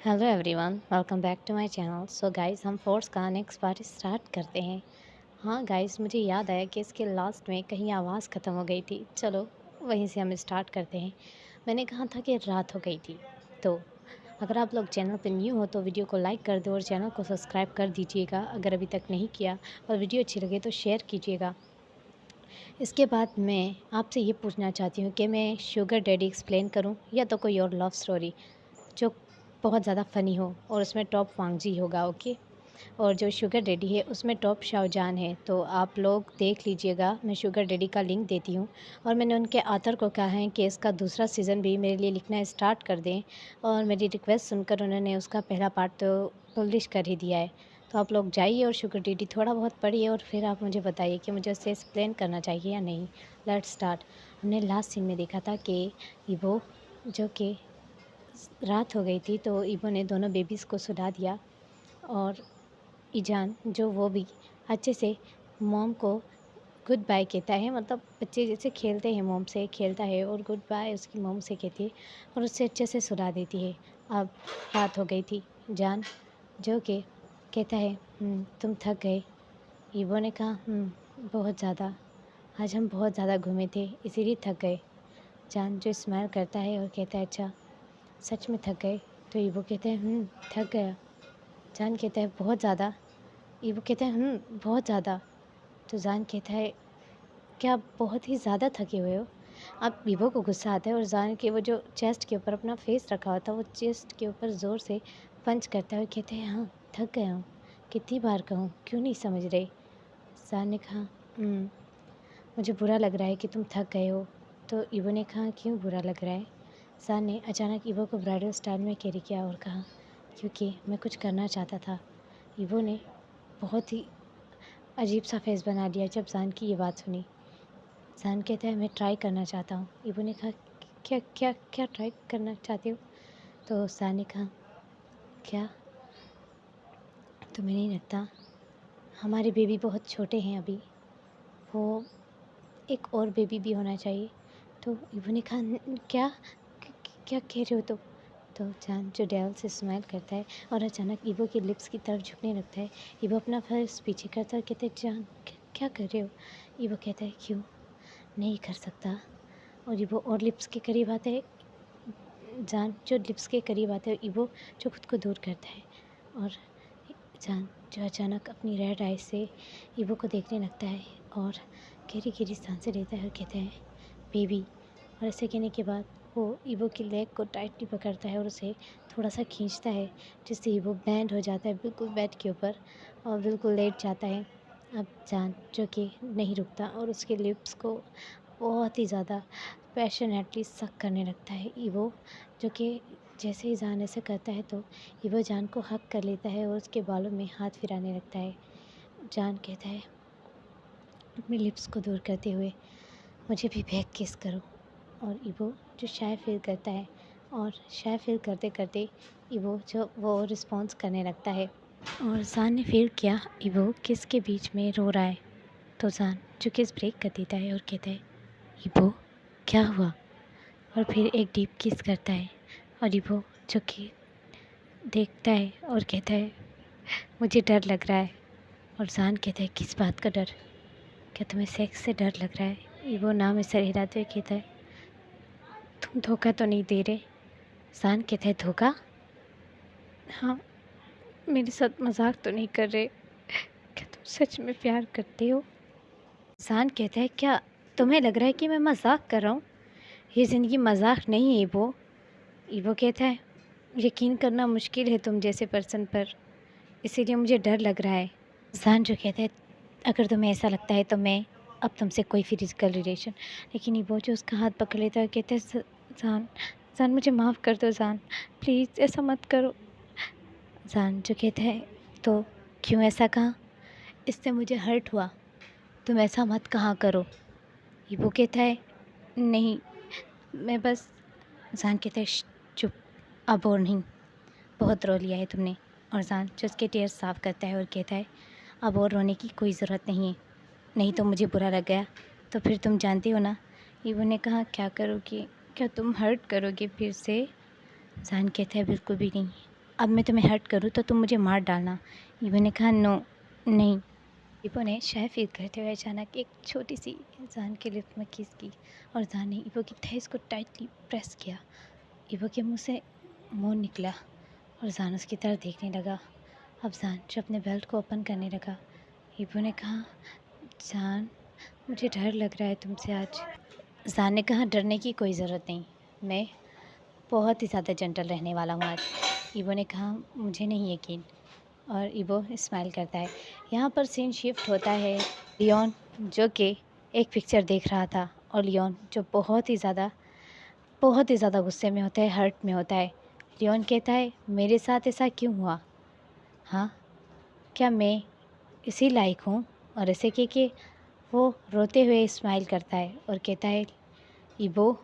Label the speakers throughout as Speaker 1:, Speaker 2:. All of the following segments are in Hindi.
Speaker 1: Hello everyone, welcome back to my channel. So guys, हम फोर्स का नेक्स्ट पार्ट स्टार्ट करते हैं। हाँ गाइस, मुझे याद आया कि इसके लास्ट में कहीं आवाज़ ख़त्म हो गई थी। चलो वहीं से हम स्टार्ट करते हैं। मैंने कहा था कि रात हो गई थी। तो अगर आप लोग चैनल पर न्यू हो तो वीडियो को लाइक कर दो और चैनल को सब्सक्राइब कर दीजिएगा अगर अभी तक नहीं किया, और वीडियो अच्छी लगे तो शेयर कीजिएगा। इसके बाद मैं आपसे ये पूछना चाहती हूँ कि मैं शुगर डैडी एक्सप्लेन करूँ या तो कोई और लव स्टोरी जो बहुत ज़्यादा फ़नी हो और उसमें टॉप वांगजी होगा। ओके। और जो शुगर डैडी है उसमें टॉप शाहजहान है। तो आप लोग देख लीजिएगा, मैं शुगर डैडी का लिंक देती हूँ। और मैंने उनके ऑथर को कहा है कि इसका दूसरा सीज़न भी मेरे लिए लिखना स्टार्ट कर दें, और मेरी रिक्वेस्ट सुनकर उन्होंने उसका पहला पार्ट तो पब्लिश कर ही दिया है। तो आप लोग जाइए और शुगर डैडी थोड़ा बहुत पढ़िए और फिर आप मुझे बताइए कि मुझे उसे एक्सप्लेन करना चाहिए या नहीं। Let's start. हमने लास्ट सीन में देखा था कि ईवो, जो कि रात हो गई थी, तो ईवो ने दोनों बेबीज़ को सुला दिया। और ईजान, जो वो भी अच्छे से मॉम को गुड बाय कहता है, मतलब बच्चे जैसे खेलते हैं, मॉम से खेलता है और गुड बाय उसकी मॉम से कहती है और उससे अच्छे से सुला देती है। अब रात हो गई थी। जान, जो कि कहता है, तुम थक गए?" ईवो ने कहा, बहुत ज़्यादा। आज हम बहुत ज़्यादा घूमे थे इसीलिए थक गए।" जान, जो स्माइल करता है और कहता है, "अच्छा, सच में थक गए?" तो ईवो कहते हैं, थक गया।" जान कहता है, "बहुत ज़्यादा?" ईवो कहता है, बहुत ज़्यादा।" तो जान कहता है, "क्या आप बहुत ही ज़्यादा थके हुए हो?" अब ईवो को गुस्सा आता है और जान के वो जो चेस्ट के ऊपर अपना फेस रखा हुआ था, वो चेस्ट के ऊपर ज़ोर से पंच करता है और कहते हैं, "हाँ, थक गया हूँ। कितनी बार कहूँ, क्यों नहीं समझ रहे?" जान ने कहा, मुझे बुरा लग रहा है कि तुम थक गए हो।" तो ईवो ने कहा, "क्यों बुरा लग रहा है?" जान ने अचानक ईवो को ब्राइडल स्टाइल में कैरी किया और कहा, "क्योंकि मैं कुछ करना चाहता था।" ईवो ने बहुत ही अजीब सा फेस बना लिया जब जान की ये बात सुनी। जान कहता है, "मैं ट्राई करना चाहता हूँ।" ईवो ने कहा, "क्या क्या क्या ट्राई करना चाहते हो?" तो जान ने कहा, "क्या तुम्हें नहीं लगता हमारे बेबी बहुत छोटे हैं अभी, वो एक और बेबी भी होना चाहिए?" तो ईवो ने कहा, क्या क्या कह रहे हो तुम?" तो जान, जो डेविल से स्माइल करता है और अचानक ईवो की लिप्स की तरफ झुकने लगता है। ईवो अपना फेस पीछे करता है और कहता है, "जान, क्या कर रहे हो?" ईवो कहता है, "क्यों नहीं कर सकता?" और ईवो और लिप्स के करीब आता है। जान, जो लिप्स के करीब आता है, ईवो जो खुद को दूर करता है। और जान, जो अचानक अपनी रेड आइज से ईवो को देखने लगता है और गहरी गहरी सांसें लेता है और कहता है, "बेबी।" और ऐसे कहने के बाद वो ईवो की लेग को टाइटली पकड़ता है और उसे थोड़ा सा खींचता है, जिससे ईवो बैंड हो जाता है बिल्कुल बेड के ऊपर और बिल्कुल लेट जाता है। अब जान, जो कि नहीं रुकता और उसके लिप्स को बहुत ही ज़्यादा पैशनेटली सक करने लगता है ईवो, जो कि जैसे ही जान ऐसे करता है तो ईवो जान को हक कर लेता है और उसके बालों में हाथ फिराने लगता है। जान कहता है, अपने लिप्स को दूर करते हुए, "मुझे भी बैक किस करो।" और ईवो जो शाय फील करता है, और शाय फील करते करते ईवो जो वो रिस्पॉन्स करने लगता है। और जान ने फील किया ईवो किस के बीच में रो रहा है। तो जान जो किस ब्रेक कर देता है और कहता है, "ईवो, क्या हुआ?" और फिर एक डीप किस करता है। और ईवो जो कि देखता है और कहता है, "मुझे डर लग रहा है।" और जान कहता है, "किस बात का डर? क्या तुम्हें सेक्स से डर लग रहा है?" ईवो नाम में सर हिलाते हुए कहता है, "तुम धोखा तो नहीं दे रहे?" जान कहता है, "धोखा? हाँ, मेरे साथ मजाक तो नहीं कर रहे? क्या तुम सच में प्यार करते हो?" जान कहता है, "क्या तुम्हें लग रहा है कि मैं मजाक कर रहा हूँ? ये ज़िंदगी मजाक नहीं है ईवो।" ईवो कहता है, "यकीन करना मुश्किल है तुम जैसे पर्सन पर, इसीलिए मुझे डर लग रहा है।" जान जो कहता है, "अगर तुम्हें ऐसा लगता है तो मैं अब तुमसे कोई फिजिकल रिलेशन।" लेकिन ईवो जो उसका हाथ पकड़ लेता है, कहता है, जान, जान मुझे माफ़ कर दो जान, प्लीज़ ऐसा मत करो।" जान जो कहता है, "तो क्यों ऐसा कहा? इससे मुझे हर्ट हुआ, तुम ऐसा मत कहा करो।" ईवो कहता है, "नहीं, मैं बस।" जान कहता है, चुप, अब और नहीं, बहुत रो लिया है तुमने।" और जान जो उसके टीयर्स साफ़ करता है और कहता है, "अब और रोने की कोई ज़रूरत नहीं है, नहीं तो मुझे बुरा लग गया तो फिर तुम जानती हो ना।" ईवो ने कहा, "क्या करोगी? क्या तुम हर्ट करोगे फिर से?" जान कहता है, "बिल्कुल भी नहीं, अब मैं तुम्हें हर्ट करूँ तो तुम मुझे मार डालना। ईवो ने कहा नो नहीं। ईवो ने शाय फील करते हुए अचानक एक छोटी सी जान के लिप्स में किस की और जान ने ईवो की थैस को टाइटली प्रेस किया। ईवो के मुंह से मौन निकला और जान उसकी तरफ देखने लगा। अब जान जो अपने बेल्ट को ओपन करने लगा। ईवो ने कहा जान मुझे डर लग रहा है तुमसे आज। जान ने कहा डरने की कोई ज़रूरत नहीं, मैं बहुत ही ज़्यादा जेंटल रहने वाला हूँ आज। ईवो ने कहा मुझे नहीं यकीन, और ईवो स्माइल करता है। यहाँ पर सीन शिफ्ट होता है। लियोन जो कि एक पिक्चर देख रहा था और लियोन जो बहुत ही ज़्यादा गुस्से में होता है, हर्ट में होता है। लियोन कहता है मेरे साथ ऐसा क्यों हुआ? हाँ, क्या मैं इसी लायक हूँ? और ऐसे कह के वो रोते हुए स्माइल करता है और कहता है ईवो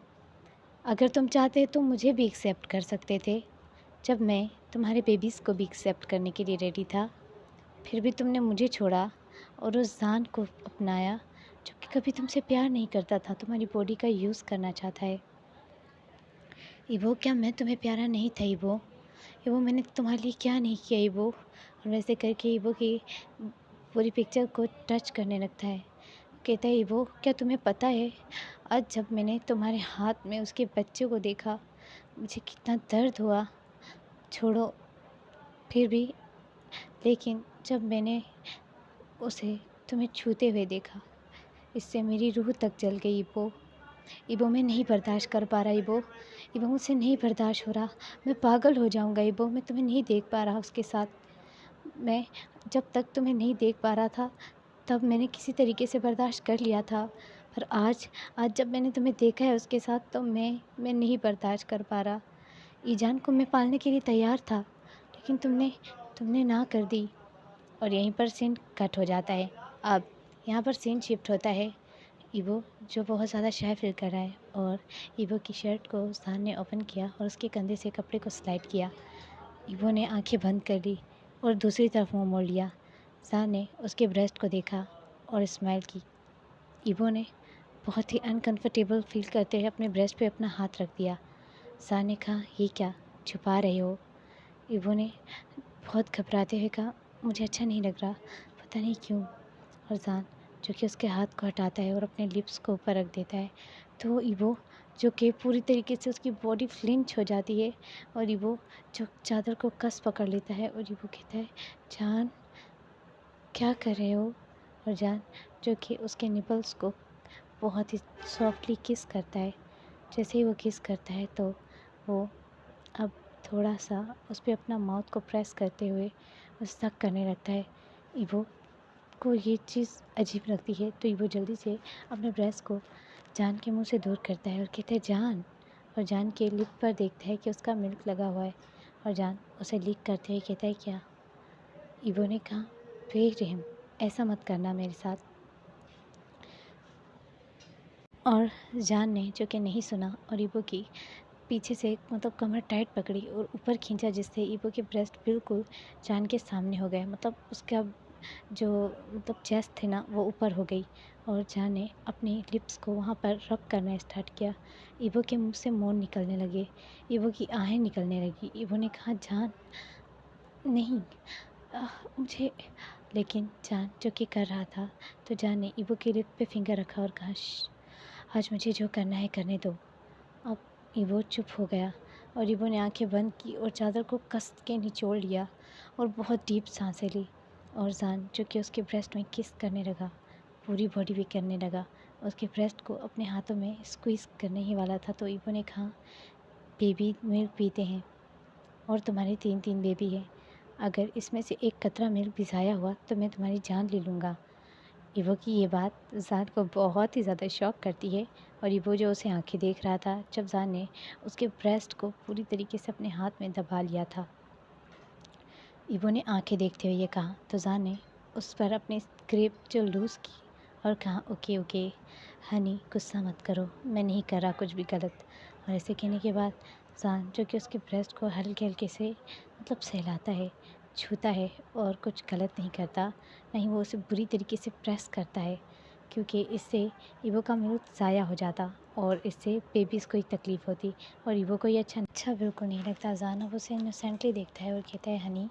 Speaker 1: अगर तुम चाहते तो मुझे भी एक्सेप्ट कर सकते थे जब मैं तुम्हारे बेबीज़ को भी एक्सेप्ट करने के लिए रेडी था। फिर भी तुमने मुझे छोड़ा और उस जान को अपनाया जो कि कभी तुमसे प्यार नहीं करता था, तुम्हारी बॉडी का यूज़ करना चाहता है। ईवो क्या मैं तुम्हें प्यारा नहीं था ईवो? ईवो मैंने तुम्हारे लिए क्या नहीं किया ईवो? और वैसे करके ईवो की पूरी पिक्चर को टच करने लगता है। कहता है ईवो क्या तुम्हें पता है आज जब मैंने तुम्हारे हाथ में उसके बच्चे को देखा मुझे कितना दर्द हुआ? छोड़ो फिर भी, लेकिन जब मैंने उसे तुम्हें छूते हुए देखा इससे मेरी रूह तक जल गई ईवो। ईवो मैं नहीं बर्दाश्त कर पा रहा ईवो। ईवो मुझसे नहीं बर्दाश्त हो रहा, मैं पागल हो जाऊंगा ईवो। मैं तुम्हें नहीं देख पा रहा उसके साथ। मैं जब तक तुम्हें नहीं देख पा रहा था तब मैंने किसी तरीके से बर्दाश्त कर लिया था, पर आज आज जब मैंने तुम्हें देखा है उसके साथ तो मैं नहीं बर्दाश्त कर पा रहा। ईजान को मैं पालने के लिए तैयार था लेकिन तुमने तुमने ना कर दी। और यहीं पर सीन कट हो जाता है। अब यहाँ पर सीन शिफ्ट होता है। ईवो जो बहुत ज़्यादा शाय फील कर रहा है और ईवो की शर्ट को जान ने ओपन किया और उसके कंधे से कपड़े को स्लाइड किया। ईवो ने आंखें बंद कर ली और दूसरी तरफ मुंह मोड़ लिया। जान ने उसके ब्रेस्ट को देखा और स्माइल की। ईवो ने बहुत ही अनकंफर्टेबल फील करते हुए अपने ब्रेस्ट पे अपना हाथ रख दिया। जान ने कहा ये क्या छुपा रहे हो? ईवो ने बहुत घबराते हुए कहा मुझे अच्छा नहीं लग रहा, पता नहीं क्यों। और जान जो कि उसके हाथ को हटाता है और अपने लिप्स को ऊपर रख देता है तो ईवो जो कि पूरी तरीके से उसकी बॉडी फ्लिंच हो जाती है और ईवो जो चादर को कस पकड़ लेता है और ईवो कहता है जान क्या कर रहे हो? और जान जो कि उसके निपल्स को बहुत ही सॉफ्टली किस करता है। जैसे ही वो किस करता है तो वो अब थोड़ा सा उस पर अपना माउथ को प्रेस करते हुए उस तक करने लगता है। ईवो को ये चीज़ अजीब लगती है तो ईवो जल्दी से अपने ब्रेस्ट को जान के मुंह से दूर करता है और कहता है जान। और जान के लिप पर देखता है कि उसका मिल्क लगा हुआ है और जान उसे लीक करते हुए कहता है क्या? ईवो ने कहा बेरहम ऐसा मत करना मेरे साथ। और जान ने जो कि नहीं सुना और ईवो की पीछे से मतलब कमर टाइट पकड़ी और ऊपर खींचा जिससे ईवो के ब्रेस्ट बिल्कुल जान के सामने हो गए। मतलब उसका जो मतलब चेस्ट थी ना वो ऊपर हो गई और जान ने अपनी लिप्स को वहाँ पर रब करना स्टार्ट किया। ईवो के मुंह से मौन निकलने लगे, ईवो की आहें निकलने लगी। ईवो ने कहा जान नहीं मुझे, लेकिन जान जो कि कर रहा था तो जान ने ईवो के लिप पे फिंगर रखा और कहा आज मुझे जो करना है करने दो। अब ईवो चुप हो गया और ईवो ने आंखें बंद की और चादर को कस के निचोड़ लिया और बहुत डीप सांसें ली। और जान जो कि उसके ब्रेस्ट में किस करने लगा, पूरी बॉडी भी करने लगा, उसके ब्रेस्ट को अपने हाथों में स्क्वीज़ करने ही वाला था तो ईवो ने कहा बेबी मिल्क पीते हैं और तुम्हारे 3 बेबी हैं, अगर इसमें से एक कतरा मिल्क भी ज़ाया हुआ तो मैं तुम्हारी जान ले लूँगा। ईवो की ये बात जान को बहुत ही ज़्यादा शॉक करती है और ईवो जो उसे आंखें देख रहा था जब जान ने उसके ब्रेस्ट को पूरी तरीके से अपने हाथ में दबा लिया था। ईवो ने आंखें देखते हुए ये कहा तो जान ने उस पर अपनी ग्रिप जो लूज़ की और कहा ओके ओके हनी गुस्सा मत करो, मैं नहीं कर रहा कुछ भी गलत। और ऐसे कहने के बाद जान जो कि उसके ब्रेस्ट को हल्के हल्के से मतलब सहलाता है, छूता है और कुछ गलत नहीं करता, नहीं वो उसे बुरी तरीके से प्रेस करता है क्योंकि इससे ईवो का मिल्क ज़ाया हो जाता और इससे बेबीज़ को ही तकलीफ़ होती और ईवो को ये अच्छा बिल्कुल नहीं लगता। जान अब उसे इनोसेंटली देखता है और कहता है हनी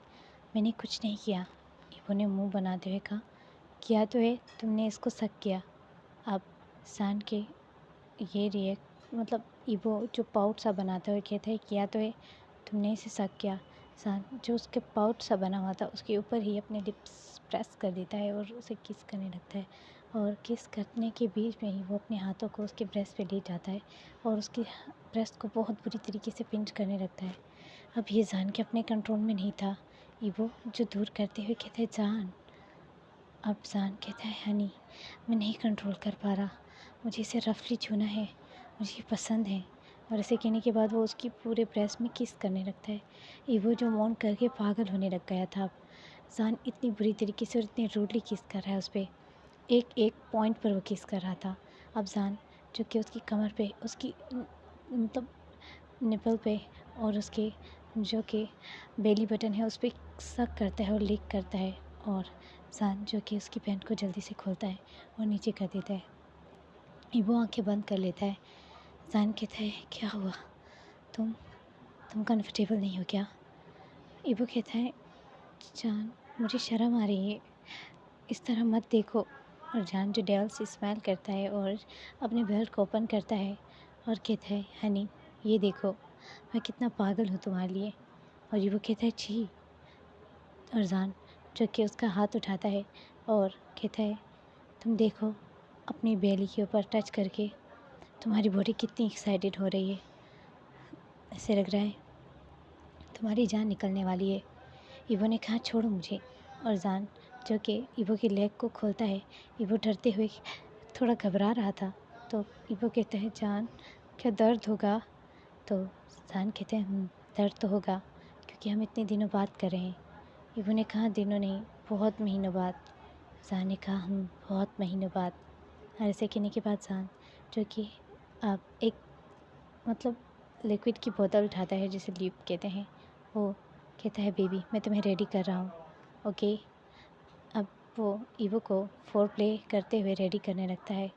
Speaker 1: मैंने कुछ नहीं किया। ईवो ने मुंह बनाते हुए कहा किया तो है, तुमने इसको शक किया। अब जान के ये रिएक्ट मतलब ईवो जो पाउट सा बनाता है कहता है किया तो है, तुमने इसे शक किया। जान जो उसके पाउट सा बना हुआ था उसके ऊपर ही अपने लिप्स प्रेस कर देता है और उसे किस करने लगता है और किस करने के बीच में ही वो अपने हाथों को उसके ब्रेस्ट पे ले जाता है और उसकी ब्रेस्ट को बहुत बुरी तरीके से पिंच करने लगता है। अब ये जान के अपने कंट्रोल में नहीं था। ईवो जो दूर करते हुए कहता है जान। अब जान कहता है हनी मैं नहीं कंट्रोल कर पा रहा, मुझे इसे रफली छूना है, मुझे ये पसंद है। और ऐसे कहने के बाद वो उसकी पूरे ब्रेस्ट में किस करने लगता है। ईवो जो मौन करके पागल होने लग गया था। अब जान इतनी बुरी तरीके से और इतनी रूडली किस कर रहा है उस पर, एक एक पॉइंट पर वो किस कर रहा था। अब जान जो कि उसकी कमर पे उसकी मतलब निपल पे और उसके जो कि बेली बटन है उस पर सक करता है और लिक करता है और जान जो कि उसकी पैंट को जल्दी से खोलता है और नीचे कर देता है। ईवो आंखें बंद कर लेता है। जान कहता है क्या हुआ, तुम कंफर्टेबल नहीं हो क्या। ईवो कहता है जान मुझे शर्म आ रही है, इस तरह मत देखो। और जान जो डेवल से स्माइल करता है और अपने बेल्ट को ओपन करता है और कहता है हनी ये देखो मैं कितना पागल हूँ तुम्हारे लिए। और ये वो कहता है छी। और जान जो कि उसका हाथ उठाता है और कहता है तुम देखो अपनी बेली के ऊपर टच करके तुम्हारी बॉडी कितनी एक्साइटेड हो रही है, ऐसे लग रहा है तुम्हारी जान निकलने वाली है। ईवो ने कहा छोड़ो मुझे। और जान जो कि ईवो की लेग को खोलता है। ईवो डरते हुए थोड़ा घबरा रहा था तो ईवो कहता है जान क्या दर्द होगा। तो जान कहते हैं दर्द तो होगा क्योंकि हम इतने दिनों बाद कर रहे हैं। ईवो ने कहा दिनों नहीं बहुत महीनों बाद। जान ने कहा बहुत महीनों बाद। और ऐसे कहने के बाद जान जो कि आप एक मतलब लिक्विड की बोतल उठाता है जिसे लीप कहते हैं, वो कहता है बेबी मैं तुम्हें रेडी कर रहा हूँ ओके। अब वो ईवो को फोर प्ले करते हुए रेडी करने लगता है।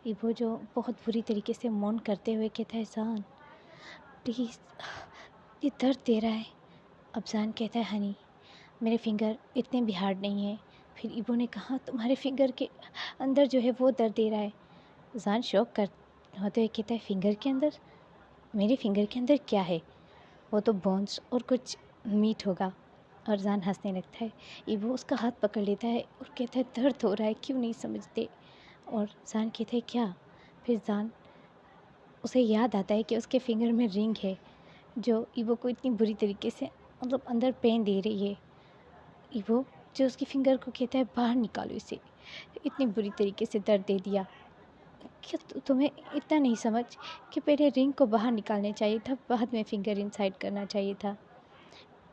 Speaker 1: ईवो जो बहुत बुरी तरीके से मौन करते हुए कहता है जान प्लीज़ ये दर्द दे रहा है। अब जान कहता है हनी मेरे फिंगर इतने भी हार्ड नहीं है। फिर ईवो ने कहा तुम्हारे फिंगर के अंदर जो है वो दर्द दे रहा है। जान शॉक कर होते हुए कहता है फिंगर के अंदर, मेरे फिंगर के अंदर क्या है, वो तो बोन्स और कुछ मीट होगा। और जान हंसने लगता है। ईवो उसका हाथ पकड़ लेता है और कहता है दर्द हो रहा है क्यों नहीं समझते। और जान कहते हैं क्या। फिर जान उसे याद आता है कि उसके फिंगर में रिंग है जो ईवो को इतनी बुरी तरीके से मतलब अंदर पेन दे रही है। ईवो जो उसकी फिंगर को कहता है बाहर निकालो इसे, इतनी बुरी तरीके से दर्द दे दिया। क्या तुम्हें इतना नहीं समझ कि पहले रिंग को बाहर निकालने चाहिए था, बाद में फिंगर इनसाइड करना चाहिए था।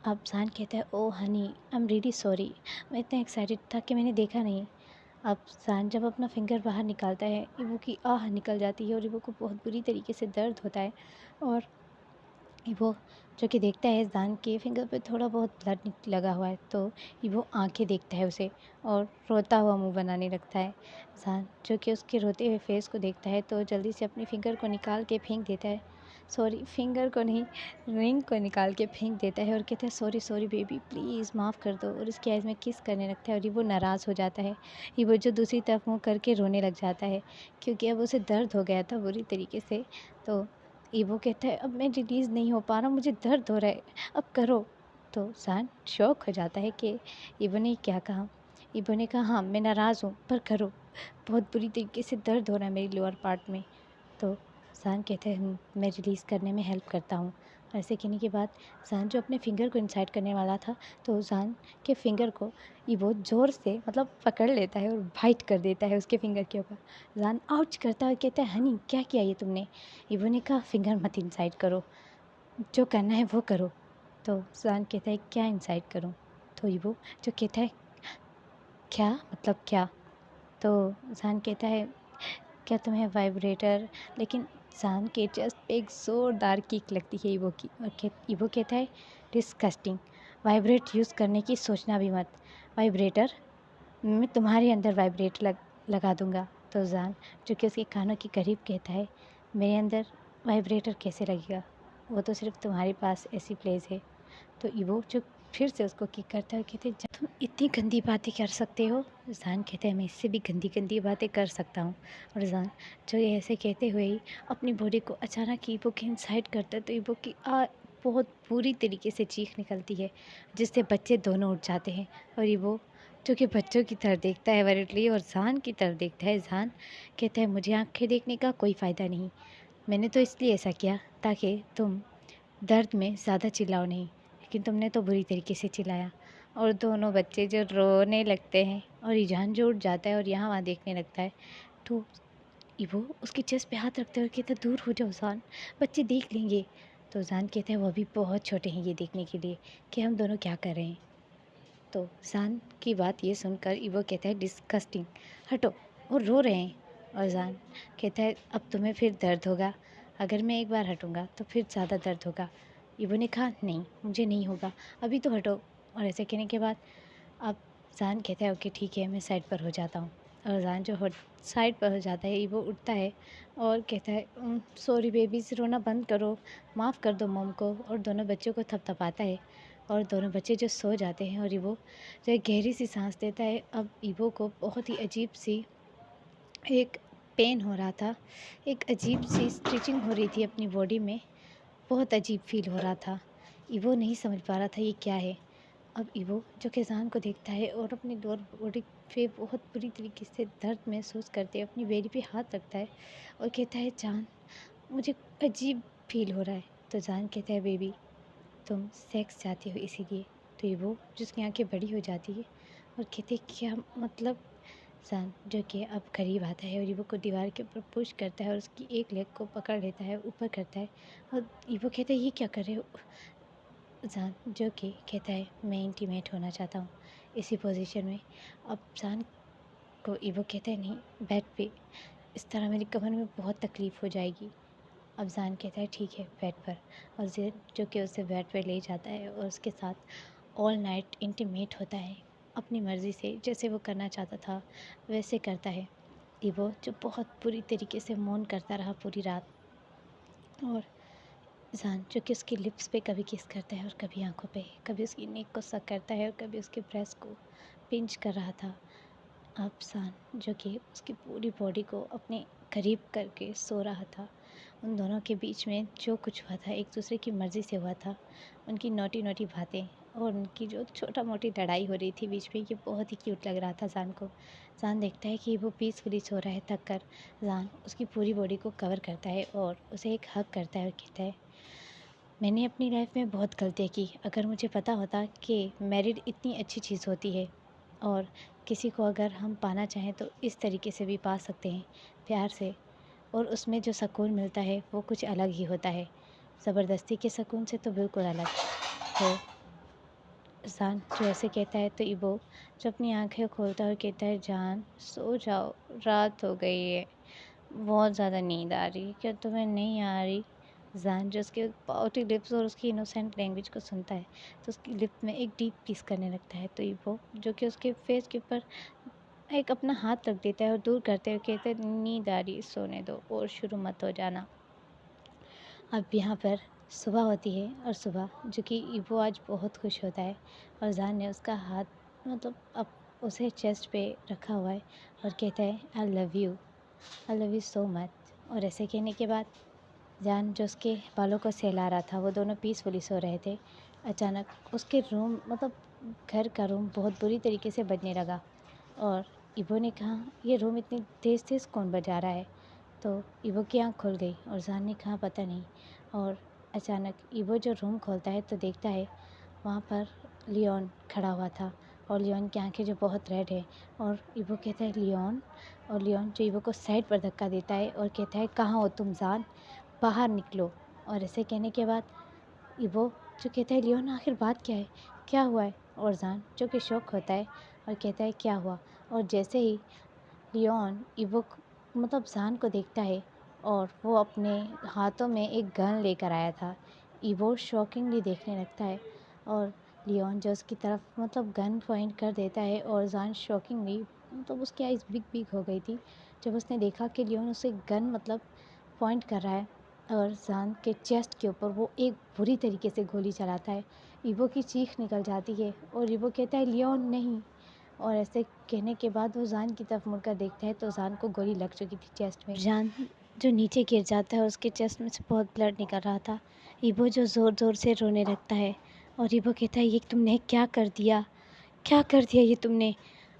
Speaker 1: अब जान कहता है oh honey I am really sorry, मैं इतना एक्साइटेड था कि मैंने देखा नहीं। अब जान जब अपना फिंगर बाहर निकालता है ईवो की आह निकल जाती है और ईवो को बहुत बुरी तरीके से दर्द होता है। और ईवो जो कि देखता है जान के फिंगर पे थोड़ा बहुत ब्लड लगा हुआ है तो ईवो आंखें देखता है उसे और रोता हुआ मुंह बनाने लगता है। जान जो कि उसके रोते हुए फेस को देखता है तो जल्दी से अपनी फिंगर को निकाल के फेंक देता है। सॉरी फिंगर को नहीं, रिंग को निकाल के फेंक देता है और कहता है सॉरी सॉरी बेबी प्लीज़ माफ़ कर दो। और उसकी आइज़ में किस करने लगता है और ईवो नाराज़ हो जाता है। ईवो जो दूसरी तरफ मुँह करके रोने लग जाता है क्योंकि अब उसे दर्द हो गया था बुरी तरीके से। तो ईवो कहता है अब मैं रिलीज़ नहीं हो पा रहा, मुझे दर्द हो रहा है, अब करो। तो जान शॉक हो जाता है कि ईवो ने क्या कहा। ईवो ने कहा हाँ मैं नाराज़ हूँ पर करो, बहुत बुरी तरीके से दर्द हो रहा है मेरी लोअर पार्ट में। तो जान कहते हैं मैं रिलीज़ करने में हेल्प करता हूँ। ऐसे कहने के बाद जान जो अपने फिंगर को इंसाइड करने वाला था तो जान के फिंगर को ईवो ज़ोर से मतलब पकड़ लेता है और बाइट कर देता है उसके फिंगर के ऊपर। जान आउच करता है, कहता है हनी क्या किया ये तुमने। ईवो ने कहा फिंगर मत इंसाइड करो, जो करना है वो करो। तो जान कहता है क्या इंसाइड करूँ। तो ईवो जो कहता है क्या मतलब क्या। तो जान कहता है क्या तुम्हें वाइब्रेटर, लेकिन जान के चेस्ट पे एक ज़ोरदार किक लगती है ईवो की और ईवो कहता है डिस्गस्टिंग, वाइब्रेट यूज़ करने की सोचना भी मत। वाइब्रेटर, मैं तुम्हारे अंदर वाइब्रेटर लगा दूंगा। तो जान जो कि उसके कानों के करीब कहता है मेरे अंदर वाइब्रेटर कैसे लगेगा? वो तो सिर्फ़ तुम्हारे पास ऐसी प्लेस है। तो ईवो जो फिर से उसको किक करता है, कहते तुम इतनी गंदी बातें कर सकते हो? ज़ान कहता है मैं इससे भी गंदी गंदी बातें कर सकता हूँ। और ज़ान जो ये ऐसे कहते हुए ही अपनी बॉडी को अचानक ईवो के इनसाइड करता है, तो ईवो की बहुत बुरी तरीके से चीख निकलती है, जिससे बच्चे दोनों उठ जाते हैं। और ईवो जो कि बच्चों की तरफ देखता है वरीडली, और ज़ान की तरफ देखता है। ज़ान कहता है मुझे आँखें देखने का कोई फ़ायदा नहीं, मैंने तो इसलिए ऐसा किया ताकि तुम दर्द में ज़्यादा चिल्लाओ नहीं, लेकिन तुमने तो बुरी तरीके से चिल्लाया। और दोनों बच्चे जो रोने लगते हैं, और ईजान जो उठ जाता है और यहाँ वहाँ देखने लगता है, तो ईवो उसकी चेस्ट पे हाथ रखते हुए कहता है दूर हो जाओ ज़ान, बच्चे देख लेंगे। तो ज़ान कहता है वो अभी बहुत छोटे हैं ये देखने के लिए कि हम दोनों क्या कर रहे हैं। तो ज़ान की बात ये सुनकर ईवो कहता है डिस्गस्टिंग, हटो, वो रो रहे हैं। और ज़ान कहता है अब तुम्हें फिर दर्द होगा, अगर मैं एक बार हटूँगा तो फिर ज़्यादा दर्द होगा। ईवो ने कहा नहीं, मुझे नहीं होगा, अभी तो हटो। और ऐसे कहने के बाद अब ज़ान कहता है ओके ठीक है, मैं साइड पर हो जाता हूँ। और ज़ान जो साइड पर हो जाता है, ईवो उठता है और कहता है सॉरी बेबीज़, रोना बंद करो, माफ़ कर दो मॉम को। और दोनों बच्चों को थपथपाता है, और दोनों बच्चे जो सो जाते हैं। और ईवो जो एक गहरी सी सांस लेता है। अब ईवो को बहुत ही अजीब सी एक पेन हो रहा था, एक अजीब सी स्टिचिंग हो रही थी अपनी बॉडी में, बहुत अजीब फील हो रहा था। ईवो नहीं समझ पा रहा था ये क्या है। अब ईवो जो कि ज़ान को देखता है और अपनी लोअर बॉडी पे बहुत बुरी तरीके से दर्द महसूस करते हुए अपनी बेरी पे हाथ रखता है और कहता है जान, मुझे अजीब फील हो रहा है। तो जान कहता है बेबी, तुम सेक्स चाहती हो इसीलिए। तो ईवो जिसकी आंखें बड़ी हो जाती है और कहते क्या मतलब। जान जो कि अब करीब आता है और ईवो को दीवार के ऊपर पुश करता है और उसकी एक लेग को पकड़ लेता है, ऊपर करता है। और ईवो कहता है ये क्या कर रहे हो? जान जो कि कहता है मैं इंटीमेट होना चाहता हूँ इसी पोजीशन में। अब जान को ईवो कहता है नहीं, बेड पे, इस तरह मेरी कमर में बहुत तकलीफ़ हो जाएगी। अब जान कहता है ठीक है बेड पर। और जेन जो कि उसे बेड पर ले जाता है और उसके साथ ऑल नाइट इंटीमेट होता है अपनी मर्ज़ी से, जैसे वो करना चाहता था वैसे करता है। ईवो जो बहुत बुरी तरीके से मौन करता रहा पूरी रात। और जान जो कि उसकी लिप्स पे कभी किस करता है और कभी आंखों पे, कभी उसकी नेक को सक करता है और कभी उसके ब्रेस्ट को पिंच कर रहा था। अब जान जो कि उसकी पूरी बॉडी को अपने करीब करके सो रहा था। उन दोनों के बीच में जो कुछ हुआ था एक दूसरे की मर्ज़ी से हुआ था। उनकी नोटी नोटी बातें और उनकी जो छोटा मोटी लड़ाई हो रही थी बीच में, ये बहुत ही क्यूट लग रहा था जान को। जान देखता है कि वो पीसफुली सो रहा है थक कर। जान उसकी पूरी बॉडी को कवर करता है और उसे एक हग करता है और कहता है मैंने अपनी लाइफ में बहुत गलतियाँ की। अगर मुझे पता होता कि मैरिड इतनी अच्छी चीज़ होती है और किसी को अगर हम पाना चाहें तो इस तरीके से भी पा सकते हैं, प्यार से, और उसमें जो सुकून मिलता है वो कुछ अलग ही होता है, ज़बरदस्ती के सुकून से तो बिल्कुल अलग। तो जान जो ऐसे कहता है तो इबो जो अपनी आंखें खोलता है और कहता है जान सो जाओ, रात हो गई है, बहुत ज़्यादा नींद आ रही है, क्या तुम्हें नहीं आ रही? जान जो उसके पाउटी लिप्स और उसकी इनोसेंट लैंग्वेज को सुनता है तो उसकी लिप में एक डीप किस करने लगता है। तो इबो जो कि उसके फेस के ऊपर एक अपना हाथ रख देता है और दूर करते हुए कहता है नींद आ रही, सोने दो और शुरू मत हो जाना। अब यहाँ पर सुबह होती है और सुबह जो कि ईवो आज बहुत खुश होता है और जान ने उसका हाथ मतलब अब उसे चेस्ट पे रखा हुआ है और कहता है I love you so much. और ऐसे कहने के बाद जान जो उसके बालों को सहला रहा था, वो दोनों पीसफुली सो रहे थे, अचानक उसके रूम मतलब घर का रूम बहुत बुरी तरीके से बजने लगा। और ईवो ने कहा ये रूम इतनी तेज़ तेज़ कौन बजा रहा है? तो ईवो की आँख खुल गई और जान ने कहा पता नहीं। और अचानक ईवो जो रूम खोलता है तो देखता है वहाँ पर लियोन खड़ा हुआ था और लियोन की आंखें जो बहुत रेड है। और ईवो कहता है लियोन। और लियोन जो ईवो को साइड पर धक्का देता है और कहता है कहाँ हो तुम जान, बाहर निकलो। और ऐसे कहने के बाद ईवो जो कहता है लियोन आखिर बात क्या है, क्या हुआ है? और जान जो कि शौक होता है और कहता है क्या हुआ। और जैसे ही लियोन ईवो मतलब जान को देखता है और वो अपने हाथों में एक गन लेकर आया था, ईवो शॉकिंगली देखने लगता है। और लियोन जो उसकी तरफ मतलब गन पॉइंट कर देता है और जान शॉकिंगली मतलब उसकी आइज़ बिग बिग हो गई थी जब उसने देखा कि लियोन उसे गन मतलब पॉइंट कर रहा है और जान के चेस्ट के ऊपर वो एक बुरी तरीके से गोली चलाता है। ईवो की चीख निकल जाती है और ईवो कहता है लियोन नहीं। और ऐसे कहने के बाद वो जान की तरफ मुड़कर देखता है तो जान को गोली लग चुकी थी चेस्ट में। जान जो नीचे गिर जाता है, उसके चेस्ट में से बहुत ब्लड निकल रहा था। ईवो जो ज़ोर ज़ोर से रोने लगता है और ईवो कहता है ये तुमने क्या कर दिया, क्या कर दिया ये तुमने।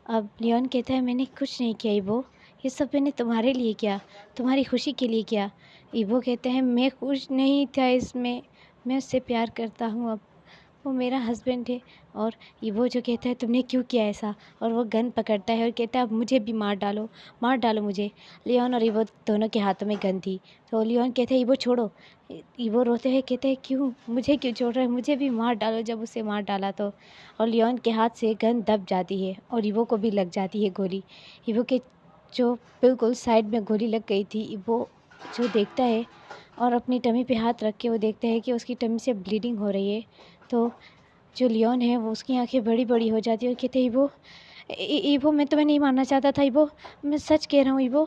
Speaker 1: अब लियोन कहता है मैंने कुछ नहीं किया ईवो, ये सब मैंने तुम्हारे लिए किया, तुम्हारी खुशी के लिए किया। ईवो कहते हैं मैं खुश नहीं था इसमें, मैं उससे प्यार करता हूँ, अब वो मेरा हस्बैंड है। और ईवो जो कहता है तुमने क्यों किया ऐसा, और वो गन पकड़ता है और कहता है अब मुझे भी मार डालो मुझे। लियोन और ईवो दोनों के हाथों में गन थी। तो लियोन कहते हैं ईवो छोड़ो। ईवो रोते हुए कहते हैं क्यों, मुझे क्यों छोड़ रहे हैं, मुझे भी मार डालो। जब उसे मार डाला तो और लियोन के हाथ से गन दब जाती है और ईवो को भी लग जाती है गोली। ईवो के जो बिल्कुल साइड में गोली लग गई थी, ईवो जो देखता है और अपनी टमी पे हाथ रख के वो देखता है कि उसकी टमी से ब्लीडिंग हो रही है। तो जो लियोन है वो उसकी आंखें बड़ी बड़ी हो जाती है और कहते हैं ईवो मैं तुम्हें नहीं मारना चाहता था ईवो, मैं सच कह रहा हूँ ईवो,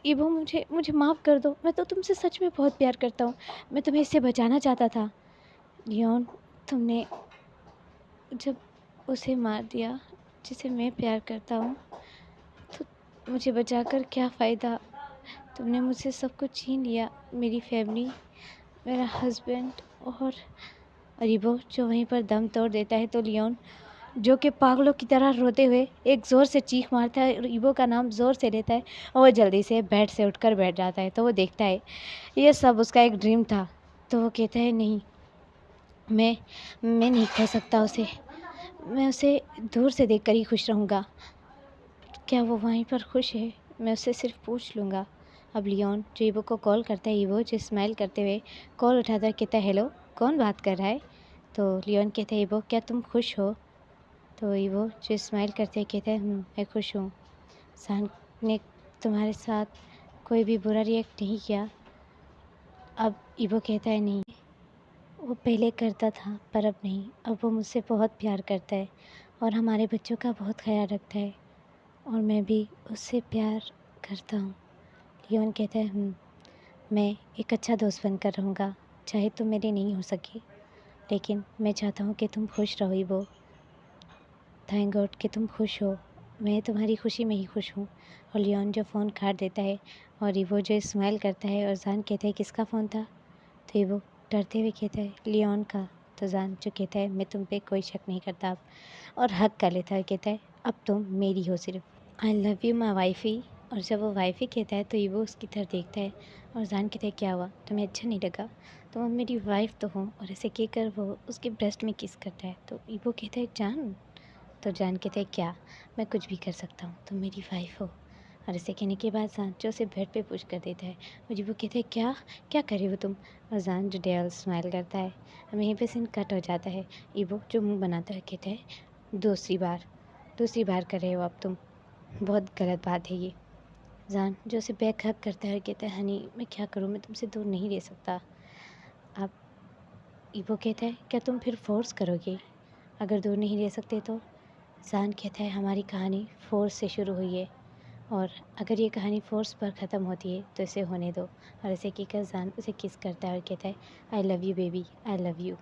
Speaker 1: ईवो मुझे मुझे माफ़ कर दो, मैं तो तुमसे सच में बहुत प्यार करता हूँ, मैं तुम्हें इससे बचाना चाहता था। लियोन तुमने जब उसे मार दिया जिसे मैं प्यार करता हूँ, तो मुझे बचाकर क्या फ़ायदा, तुमने मुझसे सब कुछ छीन लिया, मेरी फैमिली, मेरा हस्बैंड। और ईवो जो वहीं पर दम तोड़ देता है तो लियोन जो कि पागलों की तरह रोते हुए एक ज़ोर से चीख मारता है और ईवो का नाम ज़ोर से लेता है और वो जल्दी से बेड से उठकर बैठ जाता है। तो वो देखता है ये सब उसका एक ड्रीम था। तो वो कहता है नहीं, मैं नहीं खो सकता उसे, मैं उसे दूर से देखकर ही खुश रहूँगा। क्या वो वहीं पर खुश है, मैं उससे सिर्फ पूछ लूँगा। अब लियोन जो ईवो को कॉल करता है, ईवो जो स्माइल करते हुए कॉल उठाता कहता है हेलो, कौन बात कर रहा है। तो लियोन कहता है ईवो क्या तुम खुश हो। तो ईवो जो स्माइल करते कहता है मैं खुश हूँ, जान ने तुम्हारे साथ कोई भी बुरा रिएक्ट नहीं किया। अब ईवो कहता है नहीं, वो पहले करता था पर अब नहीं, अब वो मुझसे बहुत प्यार करता है और हमारे बच्चों का बहुत ख्याल रखता है और मैं भी उससे प्यार करता हूँ। लियोन कहता है मैं एक अच्छा दोस्त बनकर रहूँगा, चाहे तुम मेरे नहीं हो सके, लेकिन मैं चाहता हूँ कि तुम खुश रहो ईवो। थैंक गॉड कि तुम खुश हो, मैं तुम्हारी खुशी में ही खुश हूँ। और लियोन जो फ़ोन काट देता है और ईवो जो स्माइल करता है और जान कहता है किसका फ़ोन था। तो ईवो डरते हुए कहता है लियोन का। तो जान जो कहता है मैं तुम पे कोई शक नहीं करता अब, और हक कर लेता है, कहता है अब तुम मेरी हो सिर्फ, आई लव यू माई वाइफ़ी। और जब वो वाइफ़ी कहता है तो ईवो उसकी तरफ देखता है और जान कहता है क्या हुआ, तुम्हें अच्छा नहीं लगा, तुम अब मेरी वाइफ़ तो हो। और ऐसे कहकर वो उसके ब्रेस्ट में किस करता है। तो ईवो कहता है जान। तो जान कहते हैं क्या, मैं कुछ भी कर सकता हूँ, तुम मेरी वाइफ हो। और ऐसे कहने के बाद जान जो उसे बेड पे पुश कर देता है और वो कहते हैं क्या क्या करे हो तुम। और जान जो डेल स्माइल करता है, हमें यहीं पे सीन कट हो जाता है। ईवो जो मुंह बनाता है कहता है दूसरी बार कर रहे हो अब तुम, बहुत गलत बात है ये। जान जो उसे बैक हक करता है कहता है हनी मैं क्या करूँ, मैं तुमसे दूर नहीं रह सकता। अब ईवो कहता है क्या तुम फिर फोर्स करोगे, अगर दूर नहीं रह सकते तो। जान कहता है हमारी कहानी फोर्स से शुरू हुई है और अगर ये कहानी फोर्स पर ख़त्म होती है तो इसे होने दो। और ऐसे कहकर जान उसे किस करता है और कहता है I love you baby, I love you.